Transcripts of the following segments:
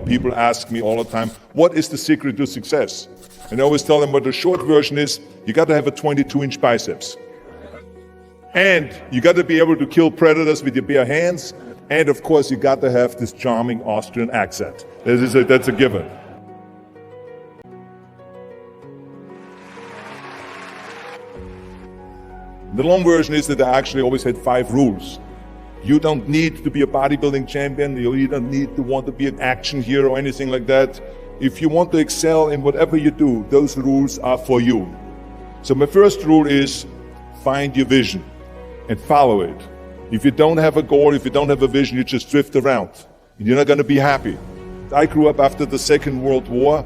people ask me all the time, what is the secret to success? And I always tell them what the short version is, you got to have a 22-inch biceps. And you got to be able to kill predators with your bare hands. And of course, you got to have this charming Austrian accent. That's a given. The long version is that I actually always had 5 rules. You don't need to be a bodybuilding champion. You don't need to want to be an action hero or anything like that. If you want to excel in whatever you do, those rules are for you. So my first rule is find your vision and follow it. If you don't have a goal, if you don't have a vision, you just drift around. You're not going to be happy. I grew up after the Second World War.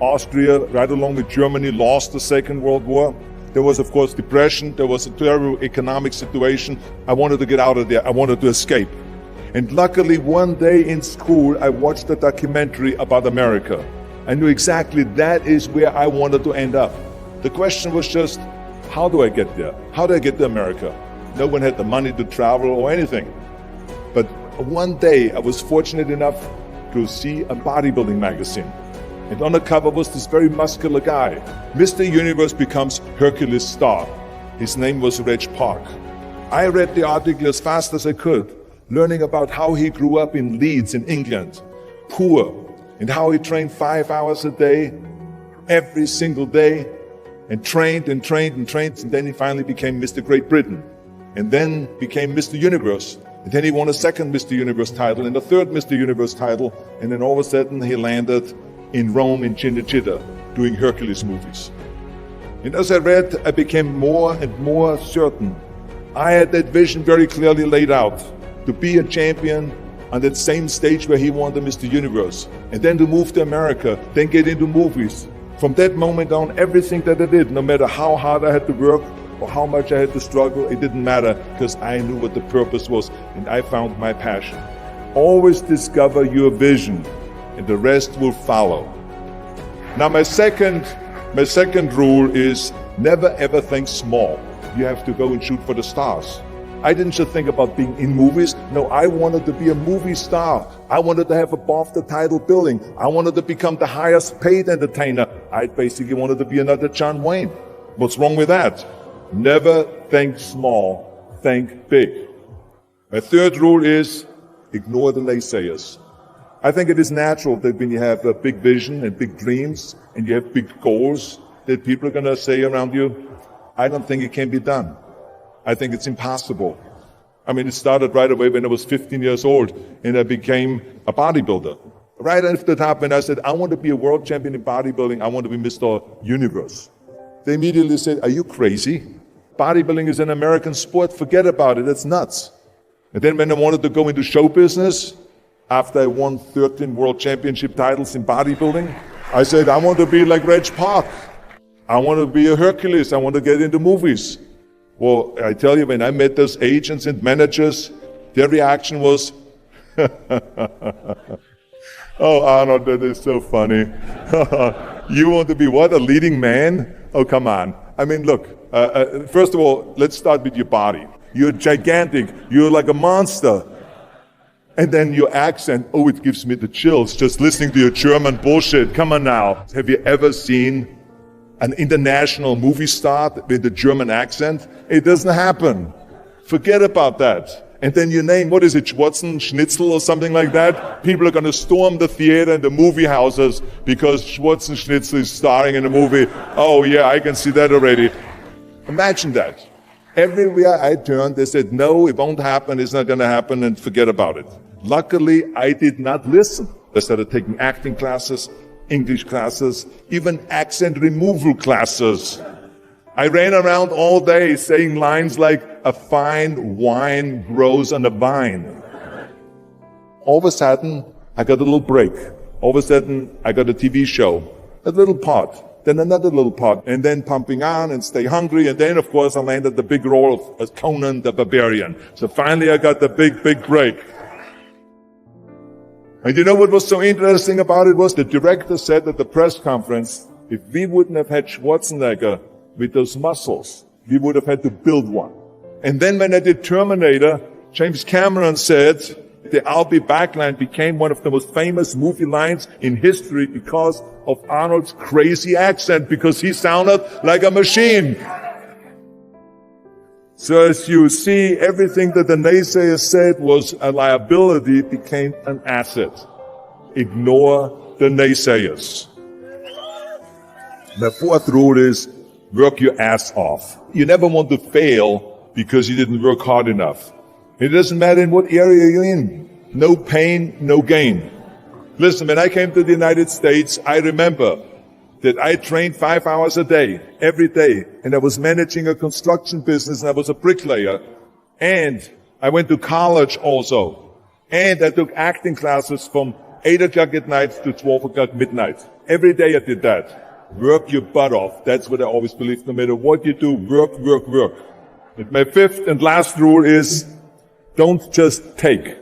Austria, right along with Germany, lost the Second World War. There was, of course, depression. There was a terrible economic situation. I wanted to get out of there. I wanted to escape. And luckily, one day in school, I watched a documentary about America. I knew exactly that is where I wanted to end up. The question was just, how do I get there? How do I get to America? No one had the money to travel or anything. But one day, I was fortunate enough to see a bodybuilding magazine. And on the cover was this very muscular guy. Mr. Universe becomes Hercules star. His name was Reg Park. I read the article as fast as I could, learning about how he grew up in Leeds in England, poor, and how he trained 5 hours a day, every single day, and trained and trained and trained, and then he finally became Mr. Great Britain, and then became Mr. Universe. And then he won a second Mr. Universe title and a third Mr. Universe title, and then all of a sudden he landed in Rome in Cinecittà doing Hercules movies. And as I read, I became more and more certain. I had that vision very clearly laid out, to be a champion on that same stage where he won the Mr. Universe, and then to move to America, then get into movies. From that moment on, everything that I did, no matter how hard I had to work or how much I had to struggle, it didn't matter, because I knew what the purpose was, and I found my passion. Always discover your vision, and the rest will follow. Now my second rule is never ever think small. You have to go and shoot for the stars. I didn't just think about being in movies. No, I wanted to be a movie star. I wanted to have above the title billing. I wanted to become the highest paid entertainer. I basically wanted to be another John Wayne. What's wrong with that? Never think small, think big. My third rule is ignore the naysayers. I think it is natural that when you have a big vision and big dreams and you have big goals, that people are going to say around you, I don't think it can be done. I think it's impossible. I mean, it started right away when I was 15 years old and I became a bodybuilder. Right after that, when I said, I want to be a world champion in bodybuilding, I want to be Mr. Universe. They immediately said, are you crazy? Bodybuilding is an American sport. Forget about it. It's nuts. And then when I wanted to go into show business, after I won 13 world championship titles in bodybuilding, I said, I want to be like Reg Park. I want to be a Hercules. I want to get into movies. Well, I tell you, when I met those agents and managers, their reaction was, oh, Arnold, that is so funny. You want to be what, a leading man? Oh, come on. I mean, look, first of all, let's start with your body. You're gigantic. You're like a monster. And then your accent, oh, it gives me the chills just listening to your German bullshit. Come on now. Have you ever seen an international movie star with a German accent? It doesn't happen. Forget about that. And then your name, what is it, Schnitzel or something like that? People are going to storm the theater and the movie houses because Schnitzel is starring in a movie. Oh yeah, I can see that already. Imagine that. Everywhere I turned, they said, no, it won't happen, it's not going to happen, and forget about it. Luckily, I did not listen. I started taking acting classes, English classes, even accent removal classes. I ran around all day saying lines like, a fine wine grows on a vine. All of a sudden, I got a little break. All of a sudden, I got a TV show, a little part. Then another little part, and then Pumping On and Stay Hungry, and then, of course, I landed the big role of Conan the Barbarian. So finally, I got the big break. And you know what was so interesting about it was the director said at the press conference, if we wouldn't have had Schwarzenegger with those muscles, we would have had to build one. And then when I did Terminator, James Cameron said, The "I'll be back" line became one of the most famous movie lines in history because of Arnold's crazy accent, because he sounded like a machine. So as you see, everything that the naysayers said was a liability became an asset. Ignore the naysayers. The fourth rule is work your ass off. You never want to fail because you didn't work hard enough. It doesn't matter in what area you're in. No pain, no gain. Listen, when I came to the United States, I remember that I trained 5 hours a day, every day, and I was managing a construction business, and I was a bricklayer, and I went to college also, and I took acting classes from 8 o'clock at night to 12 o'clock midnight. Every day I did that. Work your butt off. That's what I always believe. No matter what you do, work, work, work. And my fifth and last rule is, don't just take.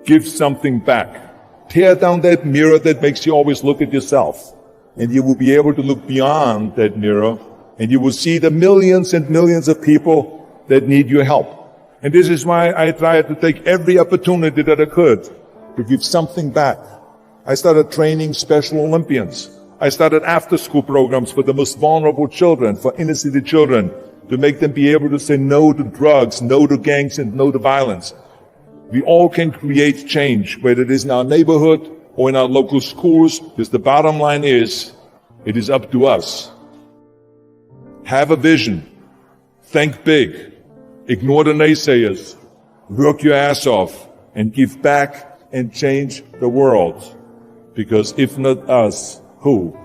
Give something back. Tear down that mirror that makes you always look at yourself. And you will be able to look beyond that mirror, and you will see the millions and millions of people that need your help. And this is why I tried to take every opportunity that I could to give something back. I started training Special Olympians. I started after-school programs for the most vulnerable children, for inner-city children, to make them be able to say no to drugs, no to gangs, and no to violence. We all can create change, whether it is in our neighborhood or in our local schools, because the bottom line is, it is up to us. Have a vision. Think big. Ignore the naysayers. Work your ass off and give back and change the world. Because if not us, who?